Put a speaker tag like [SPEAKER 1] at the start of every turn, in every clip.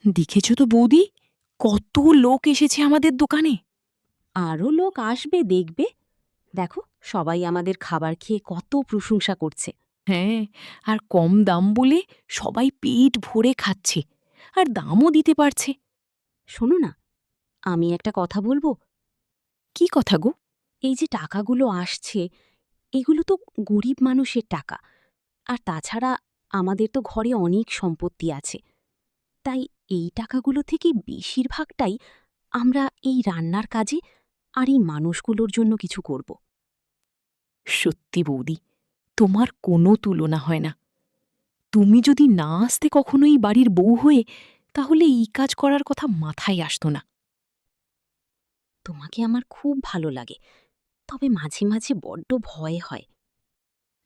[SPEAKER 1] দেখেছ তো বৌদি, কত লোক এসেছে আমাদের দোকানে।
[SPEAKER 2] আরও লোক আসবে দেখবে। দেখো, সবাই আমাদের খাবার খেয়ে কত প্রশংসা করছে।
[SPEAKER 1] হ্যাঁ, আর কম দাম বলে সবাই পেট ভরে খাচ্ছে, আর দামও দিতে পারছে।
[SPEAKER 2] শোনো না, আমি একটা কথা বলবো।
[SPEAKER 1] কি কথা গো?
[SPEAKER 2] এই যে টাকাগুলো আসছে, এগুলো তো গরিব মানুষের টাকা। আর তাছাড়া আমাদের তো ঘরে অনেক সম্পত্তি আছে। তাই এই টাকাগুলো থেকে বেশিরভাগটাই আমরা এই রান্নার কাজে আর এই মানুষগুলোর জন্য কিছু করব।
[SPEAKER 1] সত্যি বৌদি, তোমার কোনো তুলনা হয় না। তুমি যদি না আসতে কখনো এই বাড়ির বউ হয়ে, তাহলে এই কাজ করার কথা মাথায় আসতো না।
[SPEAKER 2] তোমাকে আমার খুব ভালো লাগে, তবে মাঝে মাঝে বড্ড ভয় হয়।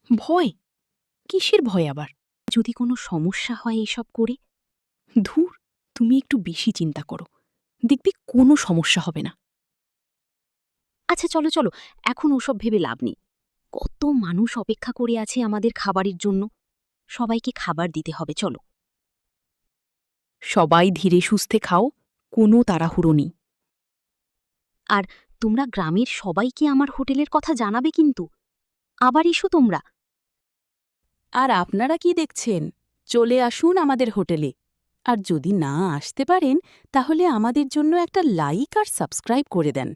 [SPEAKER 1] ভয়? কিসের ভয় আবার?
[SPEAKER 2] যদি কোনো সমস্যা হয় এসব করে।
[SPEAKER 1] ধুর, তুমি একটু বেশি চিন্তা করো, দেখবি কোনো সমস্যা হবে না।
[SPEAKER 2] আচ্ছা চলো চলো, এখন ওসব ভেবে লাভ নেই। কত মানুষ অপেক্ষা করে আছে আমাদের খাবারের জন্য। সবাইকে খাবার দিতে হবে, চলো।
[SPEAKER 1] সবাই ধীরে সুস্থে খাও, কোনো তাড়াহুড়ো নেই।
[SPEAKER 2] আর তোমরা গ্রামের সবাইকে আমার হোটেলের কথা জানাবে কিন্তু। আবার এসো তোমরা।
[SPEAKER 3] আর আপনারা কি দেখছেন? চলে আসুন আমাদের হোটেলে। আর যদি না আসতে পারেন, তাহলে আমাদের জন্য একটা লাইক আর সাবস্ক্রাইব করে দেন।